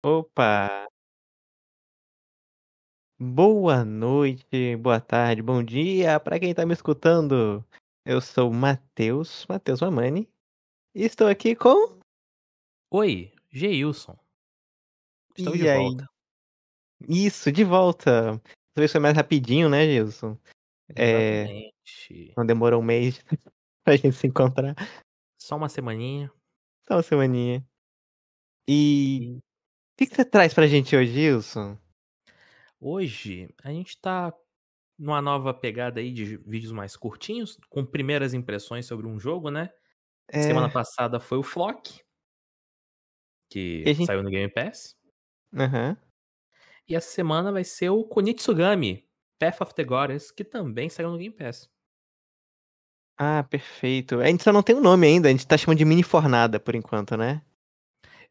Opa! Boa noite, boa tarde, bom dia para quem tá me escutando. Eu sou o Matheus Mamani, e estou aqui com. Oi, Geilson. Estou de E aí? volta. Isso, de volta. Dessa vez foi mais rapidinho, né, Gilson? É, Exatamente. não demorou um mês pra gente se encontrar. Só uma semaninha. Só uma semaninha. E E o que você traz pra gente hoje, Gilson? hoje a gente tá numa nova pegada aí de vídeos mais curtinhos, com primeiras impressões sobre um jogo, né? Semana É. passada foi o Flock, Que a que gente. saiu no Game Pass. Aham. E essa semana vai ser o Konitsugami, Path of the Goddess, que também saiu no Game Pass. Ah, perfeito. A gente só não tem um nome ainda, a gente tá chamando de mini fornada por enquanto, né?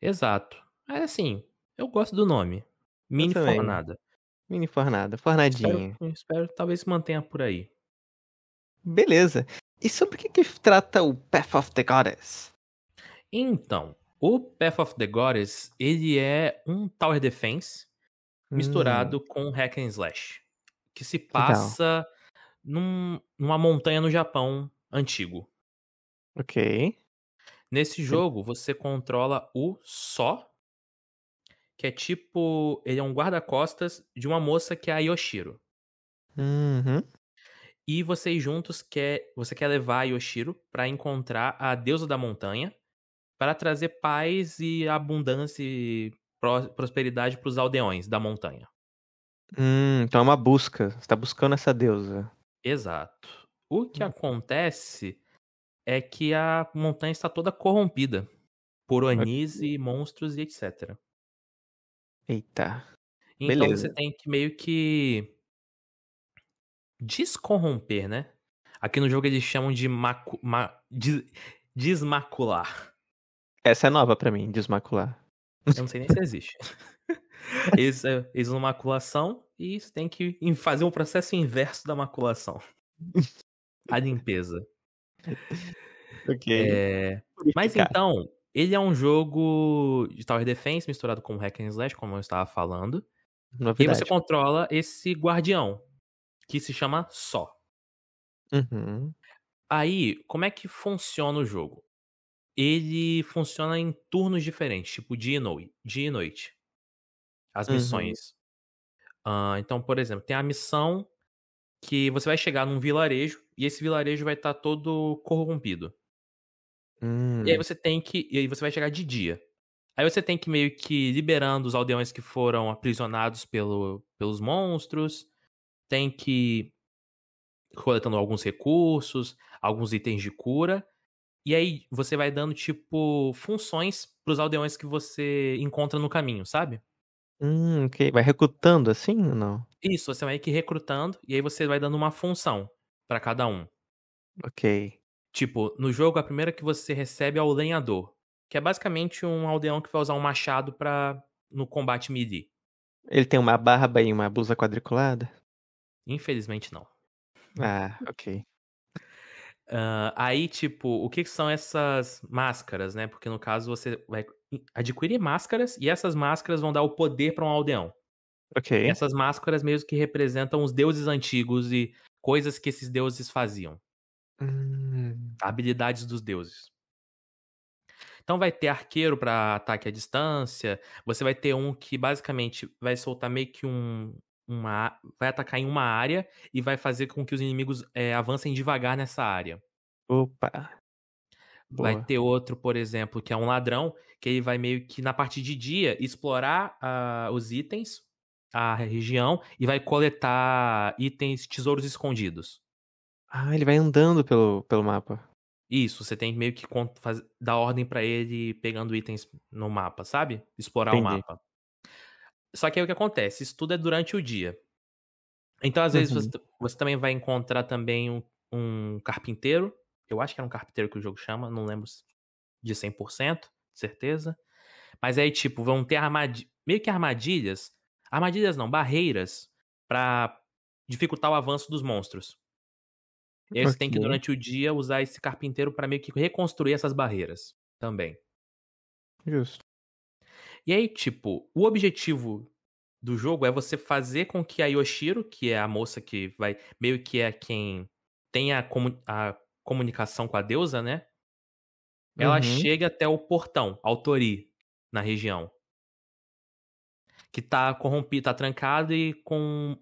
Exato. Mas assim, eu gosto do nome. Eu Mini também. Fornada. Mini fornada, Espero, fornadinha. espero talvez se mantenha por aí. Beleza. E sobre o que trata o Path of the Goddess? Então, o Path of the Goddess, ele é um Tower Defense Hum, misturado com Hack and Slash, que se legal. passa numa montanha no Japão antigo. Ok. Nesse jogo, você controla o Só, que é tipo, ele é um guarda-costas de uma moça que é a Yoshiro. Uhum. E vocês juntos você quer levar a Yoshiro pra encontrar a deusa da montanha, para trazer paz e abundância e prosperidade para os aldeões da montanha. Então é uma busca. Você tá buscando essa deusa. Exato. O que acontece é que a montanha está toda corrompida por Onis Ok. e monstros e etc. Eita. Então você Beleza. tem que meio que descorromper, né? Aqui no jogo eles chamam de desmacular. Essa é nova pra mim, desmacular. Eu não sei nem se existe. Eles usam maculação e você tem que fazer um processo inverso da maculação. A limpeza. Ok. Mas Purificar. então, ele é um jogo de Tower Defense misturado com Hack and Slash, como eu estava falando. E aí você Novidade. controla esse guardião, que se chama Só. Uhum. Aí, como é que funciona o jogo? Ele funciona em turnos diferentes, tipo dia e noite. As Uhum. missões. Então, por exemplo, tem a missão que você vai chegar num vilarejo e esse vilarejo vai estar todo corrompido. Hum. E aí você vai chegar de dia. Aí você tem que meio que ir liberando os aldeões que foram aprisionados pelos monstros, tem que ir coletando alguns recursos, alguns itens de cura, e aí você vai dando, tipo, funções pros aldeões que você encontra no caminho, sabe? Ok. Vai recrutando assim ou não? Isso, você vai que ir recrutando, e aí você vai dando uma função pra cada um. Ok. Tipo, no jogo, a primeira que você recebe é o lenhador, que é basicamente um aldeão que vai usar um machado no combate melee. Ele tem uma barba e uma blusa quadriculada? Infelizmente não. Ah, ok. Aí, tipo, o que que são essas máscaras, né? Porque no caso você vai adquirir máscaras e essas máscaras vão dar o poder pra um aldeão. Ok. Essas máscaras mesmo que representam os deuses antigos e coisas que esses deuses faziam, Hum. habilidades dos deuses. Então vai ter arqueiro pra ataque à distância, você vai ter um que basicamente vai soltar meio que vai atacar em uma área e vai fazer com que os inimigos avancem devagar nessa área. Opa. Vai Boa. ter outro, por exemplo, que é um ladrão, que ele vai meio que na parte de dia explorar os itens, a região, e vai coletar itens, tesouros escondidos. Ah, ele vai andando pelo mapa. Isso, você tem meio que dar ordem pra ele pegando itens no mapa, sabe? Explorar o Entendi. mapa. Só que aí o que acontece? Isso tudo é durante o dia. Então, às vezes, Uhum. você também vai encontrar também um carpinteiro. Eu acho que era um carpinteiro que o jogo chama, não lembro de 100%, certeza. Mas aí, tipo, vão ter meio que armadilhas. Armadilhas não, barreiras pra dificultar o avanço dos monstros. E aí você tem que, Ok, durante o dia, usar esse carpinteiro pra meio que reconstruir essas barreiras também. justo. E aí, tipo, o objetivo do jogo é você fazer com que a Yoshiro, que é a moça que vai meio que é quem tem a comunicação com a deusa, né, ela Uhum. chegue até o portão, Altori, na região, que tá corrompido, tá trancado e com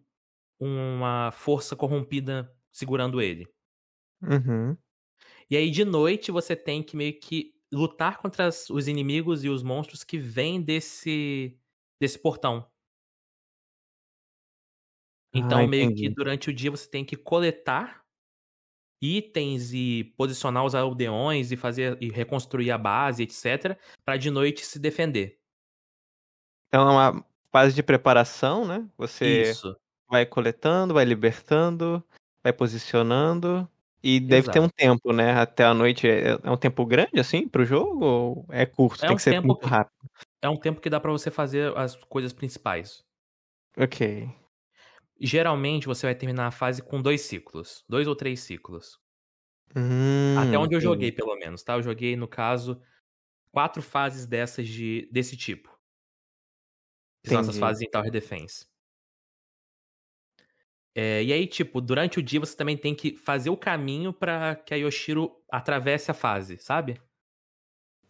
uma força corrompida segurando ele. Uhum. E aí de noite você tem que meio que lutar contra os inimigos e os monstros que vêm desse portão. Ah, Então meio que entendi. durante o dia você tem que coletar itens e posicionar os aldeões e fazer e reconstruir a base, etc, pra de noite se defender. Então é uma fase de preparação, né? Você Isso, vai coletando, vai libertando, vai posicionando e deve ter um exato. tempo, né? Até a noite é um tempo grande assim pro jogo ou é curto? É Tem um que ser tempo muito que rápido. é um tempo que dá pra você fazer as coisas principais. Ok. Geralmente você vai terminar a fase com 2 ciclos, 2 ou 3 ciclos. Até onde eu joguei Entendi. pelo menos, tá, eu joguei no caso 4 fases desse tipo, que são essas Entendi. fases em Tower Defense. E aí, tipo, durante o dia você também tem que fazer o caminho pra que a Yoshiro atravesse a fase, sabe?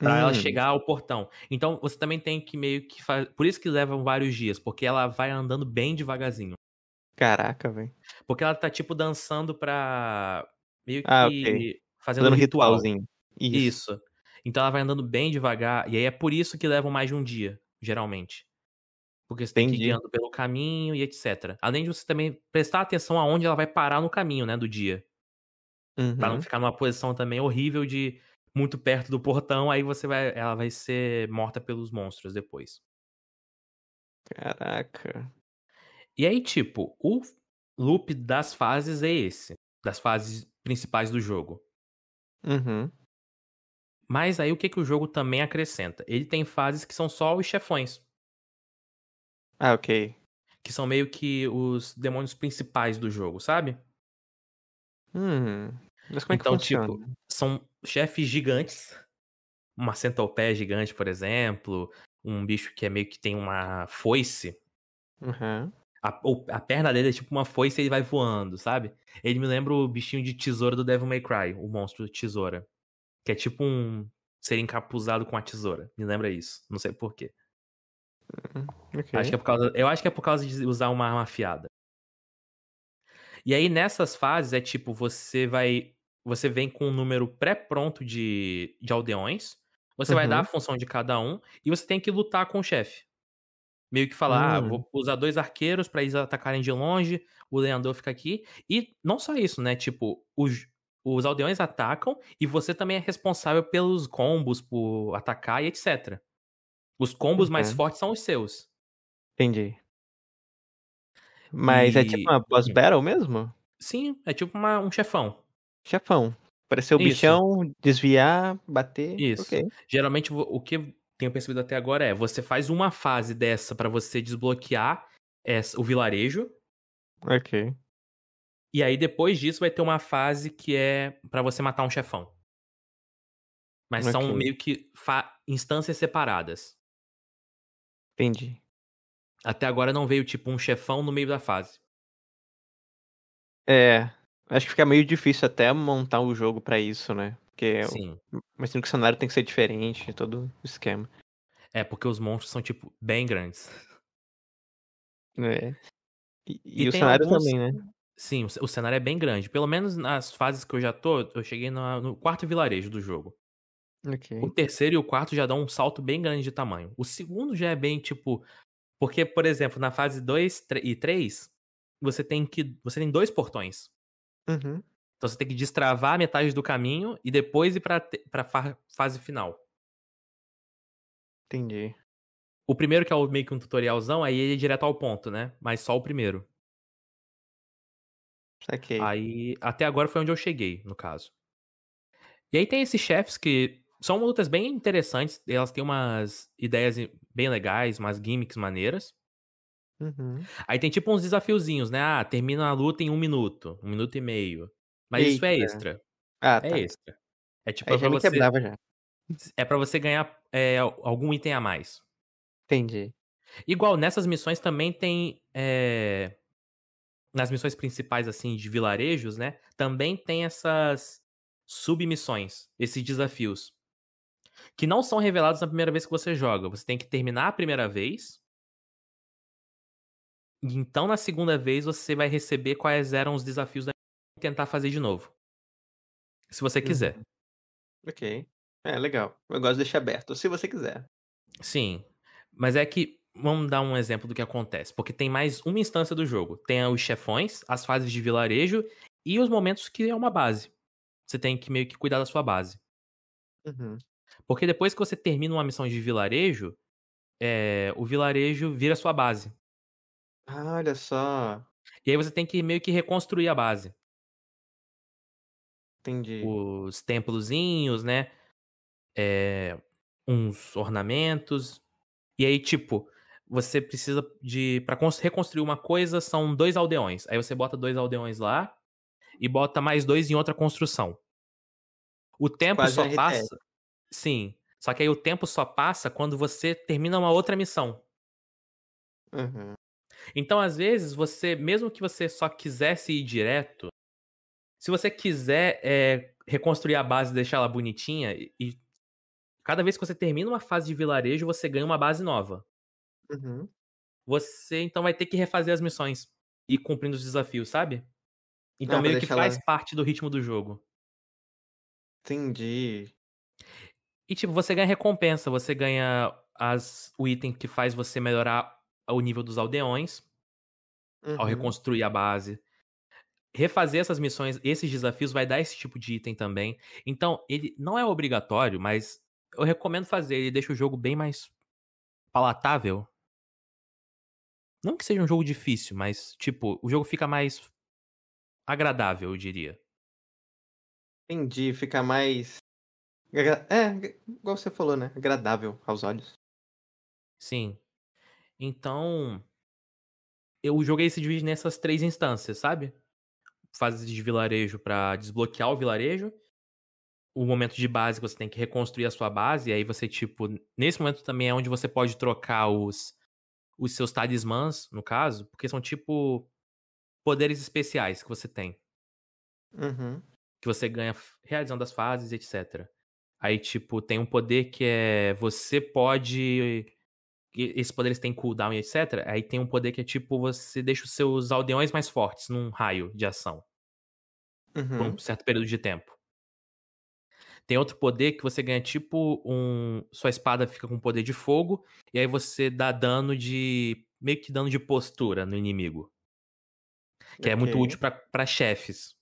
Pra ela Hum, chegar ao portão. Então você também tem que meio que por isso que levam vários dias, porque ela vai andando bem devagarzinho. caraca, velho. Porque ela tá, tipo, dançando pra meio Ah, ok. que fazendo o Fazendo um ritual. ritualzinho. Isso. Isso. Então ela vai andando bem devagar, e aí é por isso que levam mais de um dia, geralmente. Porque você tem que ir Entendi. guiando pelo caminho e etc. Além de você também prestar atenção aonde ela vai parar no caminho, né, do dia. Pra não Uhum. ficar numa posição também horrível de muito perto do portão, aí ela vai ser morta pelos monstros depois. Caraca. E aí, tipo, o loop das fases é esse, das fases principais do jogo. Uhum. Mas aí o que que o jogo também acrescenta? Ele tem fases que são só os chefões, Ah, ok. que são meio que os demônios principais do jogo, sabe? Hum. Mas como é que Então, tipo, funciona? são chefes gigantes, uma centopeia gigante, por exemplo, um bicho que é meio que tem uma foice. Uhum. A perna dele é tipo uma foice e ele vai voando, sabe? Ele me lembra o bichinho de tesoura do Devil May Cry, o monstro tesoura. Que é tipo um ser encapuzado com a tesoura. Me lembra isso. Não sei por quê. Acho que Ok. é por causa. Eu acho que é por causa de usar uma arma afiada. E aí, nessas fases, é tipo, você vai. Você vem com um número pré-pronto de aldeões. Você vai dar a Uhum. função de cada um. E você tem que lutar com o chefe. Meio que falar, Hum. vou usar 2 arqueiros pra eles atacarem de longe, o lenhador fica aqui. E não só isso, né? Tipo, os aldeões atacam e você também é responsável pelos combos, por atacar e etc. Os combos mais Uhum. fortes são os seus. Entendi. Mas é tipo E. uma boss battle mesmo? Sim, é tipo um chefão. Chefão. Aparecer o Isso, bichão, desviar, bater. isso. Ok. Geralmente, o que eu tenho percebido até agora é: você faz uma fase dessa pra você desbloquear o vilarejo. Ok. E aí, depois disso, vai ter uma fase que é pra você matar um chefão. Mas são Ok. meio que instâncias separadas. Entendi. Até agora não veio, tipo, um chefão no meio da fase. É. Acho que fica meio difícil até montar o jogo pra isso, né? Porque eu Sim. imagino que o cenário tem que ser diferente, todo o esquema. É, porque os monstros são, tipo, bem grandes. É. E E o tem cenário alguns. também, né? Sim, o cenário é bem grande. Pelo menos nas fases que eu já tô, eu cheguei no quarto vilarejo do jogo. O Ok. terceiro e o quarto já dão um salto bem grande de tamanho. O segundo já é bem, tipo. Porque, por exemplo, na fase 2 e 3, Você tem dois portões. Uhum. Então você tem que destravar metade do caminho e depois ir pra fase final. Entendi. O primeiro, que é meio que um tutorialzão, aí ele é direto ao ponto, né? Mas só o primeiro. Saquei. Aí, até agora foi onde eu cheguei, no caso. E aí tem esses chefes que são lutas bem interessantes, elas têm umas ideias bem legais, umas gimmicks maneiras. Uhum. Aí tem tipo uns desafiozinhos, né? Ah, termina a luta em 1 minuto, 1 minuto e meio. Mas isso é Eita. extra. Ah, É tá. extra. É tipo Aí já pra me você. quebrava já. É pra você ganhar algum item a mais. Entendi. Igual nessas missões também tem, nas missões principais, assim, de vilarejos, né, também tem essas submissões, esses desafios, que não são revelados na primeira vez que você joga. Você tem que terminar a primeira vez, e então na segunda vez você vai receber quais eram os desafios da e tentar fazer de novo, se você quiser. Uhum. Ok. É, legal. Eu gosto de deixar aberto, se você quiser. Sim, mas é que vamos dar um exemplo do que acontece, porque tem mais uma instância do jogo. Tem os chefões, as fases de vilarejo e os momentos que é uma base. Você tem que meio que cuidar da sua base. Uhum. Porque depois que você termina uma missão de vilarejo, o vilarejo vira sua base. Ah, olha só. E aí você tem que meio que reconstruir a base. Entendi. Os templozinhos, né? Uns ornamentos. E aí, tipo, você precisa de. Pra reconstruir uma coisa, são 2 aldeões. Aí você bota 2 aldeões lá e bota mais 2 em outra construção. O tempo Quase um só RTS. passa. Sim. Só que aí o tempo só passa quando você termina uma outra missão. Uhum. Então, às vezes, você, mesmo que você só quisesse ir direto, se você quiser reconstruir a base e deixar ela bonitinha, e cada vez que você termina uma fase de vilarejo, você ganha uma base nova. Uhum. Você então vai ter que refazer as missões e ir cumprindo os desafios, sabe? Então Ah, pra meio que deixar faz ela. parte do ritmo do jogo. Entendi. E tipo, você ganha recompensa, você ganha o item que faz você melhorar o nível dos aldeões ao Uhum. reconstruir a base. Refazer essas missões, esses desafios vai dar esse tipo de item também. Então, ele não é obrigatório, mas eu recomendo fazer, ele deixa o jogo bem mais palatável. Não que seja um jogo difícil, mas tipo, o jogo fica mais agradável, eu diria. Entendi. Fica mais. Igual você falou, né? Agradável aos olhos. Sim. Então, eu joguei se divide nessas 3 instâncias, sabe? Fases de vilarejo pra desbloquear o vilarejo, o momento de base que você tem que reconstruir a sua base, e aí você, tipo, nesse momento também é onde você pode trocar os seus talismãs, no caso, porque são tipo poderes especiais que você tem, Uhum. que você ganha realizando as fases, etc. Aí, tipo, tem um poder que é você pode. Esses poderes têm cooldown e etc. Aí tem um poder que é tipo, você deixa os seus aldeões mais fortes num raio de ação, por um Uhum. certo período de tempo. Tem outro poder que você ganha tipo um. Sua espada fica com poder de fogo, e aí você dá dano de. Meio que dano de postura no inimigo. Que é muito Ok. útil pra chefes.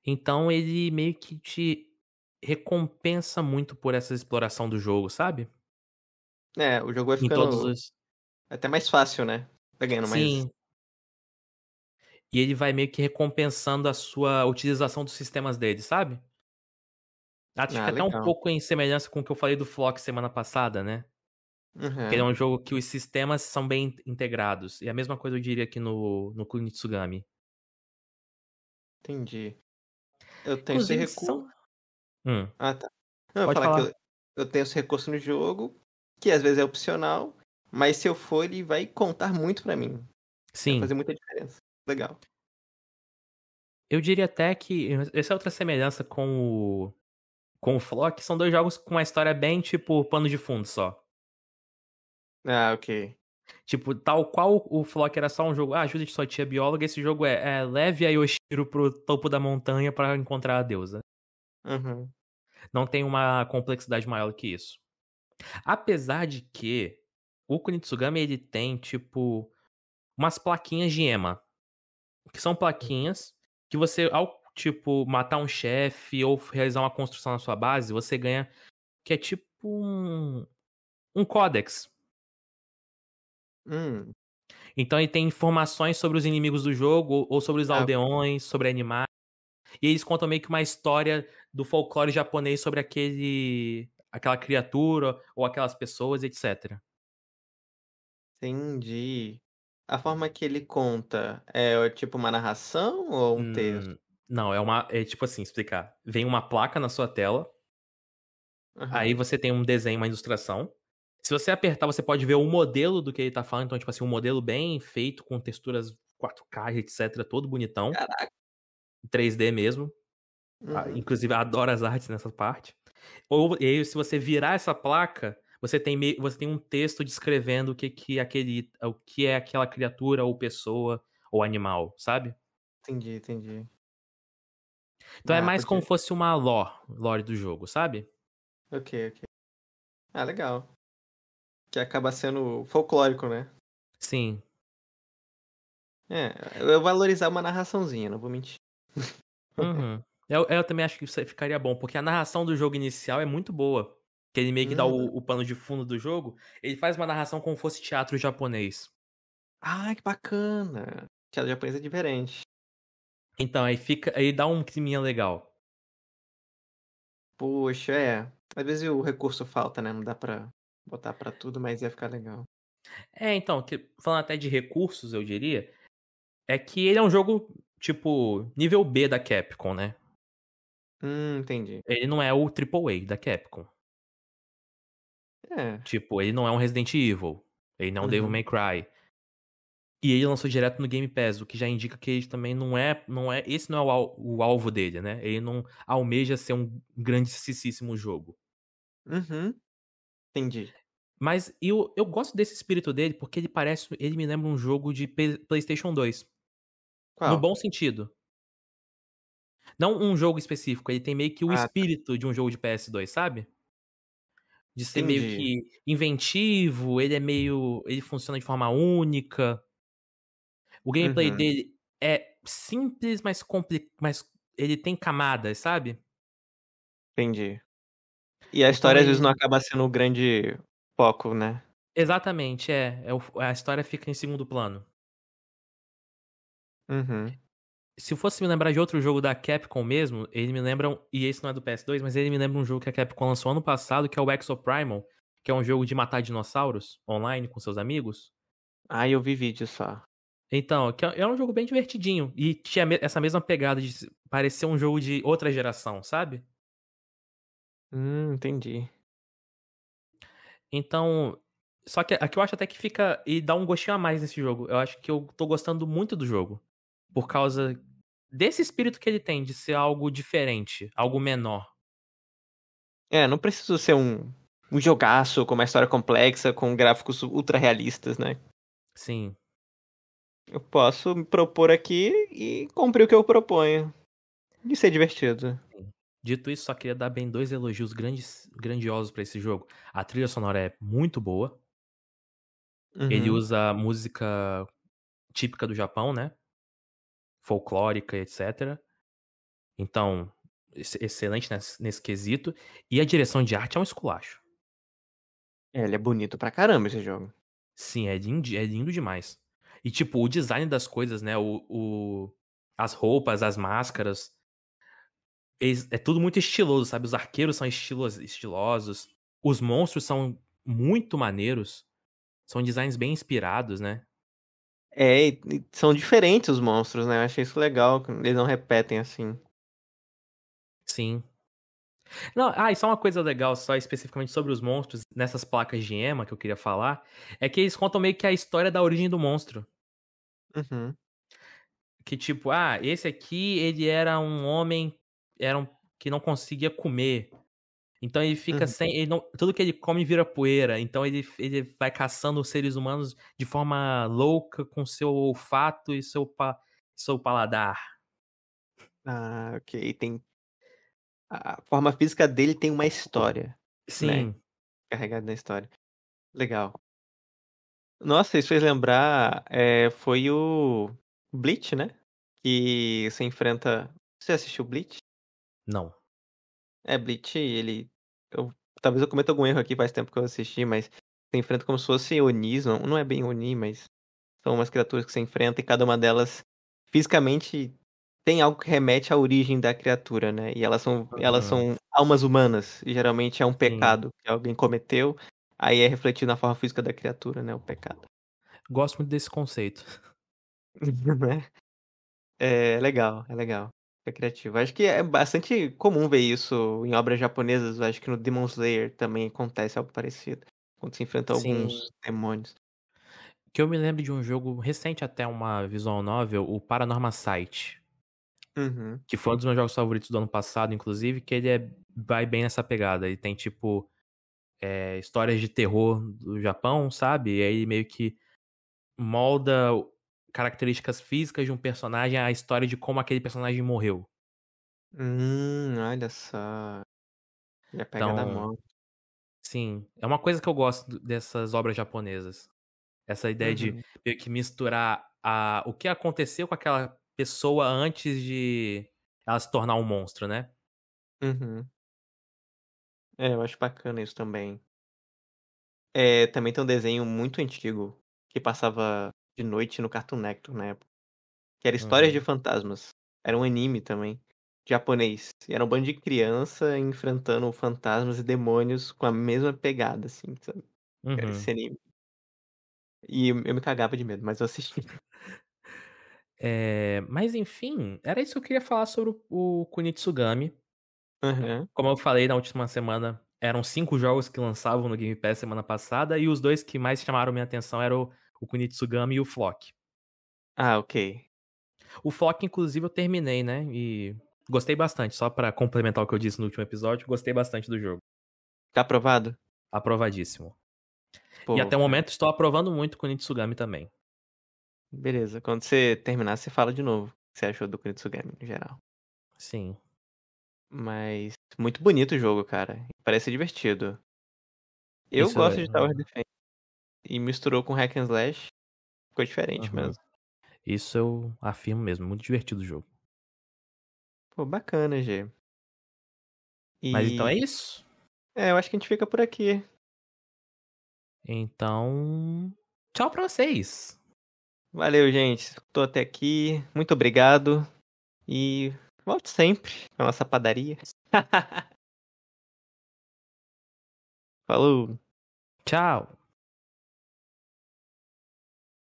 Então ele meio que te recompensa muito por essa exploração do jogo, sabe? É, o jogo vai Em todos ficando os. até mais fácil, né? Vai ganhando mais. Sim. E ele vai meio que recompensando a sua utilização dos sistemas dele, sabe? Acho que Ah, fica até um legal. pouco em semelhança com o que eu falei do Flock semana passada, né? Que ele é Uhum. um jogo que os sistemas são bem integrados. E a mesma coisa eu diria aqui no Kunitsugami. Entendi. Eu tenho esse Inclusive, recurso. são. Ah, tá. Não, eu ia Pode falar que falar. eu tenho esse recurso no jogo, que às vezes é opcional, mas se eu for, ele vai contar muito pra mim. Vai Sim. fazer muita diferença. Legal. Eu diria até que. Essa é outra semelhança com o Flock. São dois jogos com uma história bem, tipo, pano de fundo só. Ah, ok. Tipo, tal qual o Flock era só um jogo, ajuda de sua tia bióloga, esse jogo leve a Yoshiro pro topo da montanha pra encontrar a deusa. Uhum. Não tem uma complexidade maior que isso. Apesar de que o Kunitsugami ele tem, tipo, umas plaquinhas de Ema, que são plaquinhas que você, ao, tipo, matar um chefe ou realizar uma construção na sua base, você ganha, que é tipo um códex. Hum. Então ele tem informações sobre os inimigos do jogo, ou sobre os Ah, ok. aldeões, sobre animais. E eles contam meio que uma história do folclore japonês sobre aquela criatura ou aquelas pessoas, etc. Entendi. A forma que ele conta é tipo uma narração ou um texto? Não, é tipo assim, explicar. Vem uma placa na sua tela Aí Aham. você tem um desenho, uma ilustração. Se você apertar, você pode ver o modelo do que ele tá falando. Então, tipo assim, um modelo bem feito, com texturas 4K, etc. Todo bonitão. Caraca. 3D mesmo. Uhum. Inclusive, adoro as artes nessa parte. E aí, se você virar essa placa, você tem um texto descrevendo o que é aquela criatura, ou pessoa, ou animal, sabe? Entendi, entendi. Então é Ah, mais como podia. fosse uma lore do jogo, sabe? Ok, ok. Ah, legal. Que acaba sendo folclórico, né? Sim. É, eu valorizar uma narraçãozinha, não vou mentir. Uhum. Eu também acho que isso aí ficaria bom, porque a narração do jogo inicial é muito boa. Que ele meio que dá Uhum. o pano de fundo do jogo. Ele faz uma narração como fosse teatro japonês. Ah, que bacana. Teatro japonês é diferente. Então, aí dá um climinha legal. Poxa, é. Às vezes o recurso falta, né? Não dá pra botar pra tudo, mas ia ficar legal. Então, falando até de recursos, eu diria, é que ele é um jogo, tipo, nível B da Capcom, né? Entendi. Ele não é o AAA da Capcom. É. Tipo, ele não é um Resident Evil. Ele não é um Devil Uhum. May Cry. E ele lançou direto no Game Pass, o que já indica que ele também esse não é o alvo dele, né? Ele não almeja ser um grandíssimo jogo. Uhum. Entendi. Mas eu gosto desse espírito dele porque ele me lembra um jogo de PlayStation 2. No Qual? bom sentido. Não um jogo específico, ele tem meio que o Ah, tá. espírito de um jogo de PS2, sabe? De ser meio Entendi. que inventivo, ele funciona de forma única. O gameplay Uhum. dele é simples, mas ele tem camadas, sabe? Entendi. E a Então história às vezes não ele. acaba sendo o grande foco, né? Exatamente, a história fica em segundo plano. Uhum. Se eu fosse me lembrar de outro jogo da Capcom mesmo, ele me lembra. E esse não é do PS2, mas ele me lembra um jogo que a Capcom lançou ano passado, que é o Exoprimal, que é um jogo de matar dinossauros online com seus amigos. Ah, eu vi vídeo só. Então, é um jogo bem divertidinho. E tinha essa mesma pegada de parecer um jogo de outra geração, sabe? Entendi. Então. Só que aqui eu acho até que fica. E dá um gostinho a mais nesse jogo. Eu acho que eu tô gostando muito do jogo. Por causa desse espírito que ele tem, de ser algo diferente, algo menor. É, não preciso ser um jogaço com uma história complexa, com gráficos ultra realistas, né? Sim. Eu posso me propor aqui e cumprir o que eu proponho. De ser divertido. Sim. Dito isso, só queria dar bem dois elogios grandiosos pra esse jogo. A trilha sonora é muito boa. Ele Uhum. usa música típica do Japão, né? Folclórica, etc. Então, excelente nesse quesito. E a direção de arte é um esculacho. É, ele é bonito pra caramba esse jogo. Sim, é lindo demais. E, tipo, o design das coisas, né? As roupas, as máscaras. É tudo muito estiloso, sabe? Os arqueiros são estilosos. Os monstros são muito maneiros. São designs bem inspirados, né? É, e são diferentes os monstros, né? Eu achei isso legal, que eles não repetem assim. Sim. Não, e só uma coisa legal, só especificamente sobre os monstros, nessas placas de ema que eu queria falar, é que eles contam meio que a história da origem do monstro. Uhum. Que tipo, esse aqui, ele era um homem que não conseguia comer. Então ele fica Uhum. sem. Tudo que ele come vira poeira. Então ele vai caçando os seres humanos de forma louca com seu olfato e seu paladar. Ah, ok. Tem... A forma física dele tem uma história, né? Sim, Carregada na história. Legal. Nossa, isso fez lembrar. Foi o Bleach, né? Que você enfrenta. Você assistiu Bleach? não. Bleach, ele. Talvez eu cometa algum erro aqui, faz tempo que eu assisti, mas você enfrenta como se fosse Onis, não é bem Oni, mas são umas criaturas que você enfrenta e cada uma delas fisicamente tem algo que remete à origem da criatura, né? E elas Aham, são almas humanas, e geralmente é um sim. pecado que alguém cometeu, aí é refletido na forma física da criatura, né? O pecado. Gosto muito desse conceito. Né? É legal, é legal. Fica criativo. Acho que é bastante comum ver isso em obras japonesas. Acho que no Demon Slayer também acontece algo parecido. Quando se enfrenta Sim. alguns demônios. Que eu me lembro de um jogo recente até uma visual novel, o Paranormal Sight, Uhum. que foi um dos meus jogos favoritos do ano passado, inclusive, que ele vai bem nessa pegada. Ele tem, tipo, histórias de terror do Japão, sabe? E aí meio que molda características físicas de um personagem à história de como aquele personagem morreu. Olha só. Já pega da Então, mão. sim, é uma coisa que eu gosto dessas obras japonesas. Essa ideia de Uhum. meio que misturar o que aconteceu com aquela pessoa antes de ela se tornar um monstro, né? Uhum. Eu acho bacana isso também. Também tem um desenho muito antigo que passava de noite no Cartoon Network na época, que era Histórias de Uhum, Fantasmas. Era um anime também, japonês. E era um bando de criança enfrentando fantasmas e demônios com a mesma pegada, assim, sabe? Era uhum. esse anime. E eu me cagava de medo, mas eu assisti. Mas enfim, era isso que eu queria falar sobre o Kunitsugami. Aham. Como eu falei na última semana, eram 5 jogos que lançavam no Game Pass semana passada, e os dois que mais chamaram minha atenção eram o Kunitsugami e o Flock. Ah, ok. O Flock, inclusive, eu terminei, né? E gostei bastante, só pra complementar o que eu disse no último episódio, gostei bastante do jogo. Tá aprovado? Aprovadíssimo. E Pô, até o cara. momento estou aprovando muito o Kunitsugami também. Beleza. Quando você terminar, você fala de novo o que você achou do Kunitsugami, no geral. Sim. Mas muito bonito o jogo, cara. Parece divertido. Eu Isso gosto é. de Tower Defense. E misturou com Hack and Slash. Ficou diferente Uhum. mesmo. Isso eu afirmo mesmo. Muito divertido o jogo. Pô, bacana, G. Mas então é E isso. eu acho que a gente fica por aqui. Então. Tchau pra vocês. Valeu, gente. Tô até aqui. Muito obrigado. E volte sempre na nossa padaria. Falou! Tchau.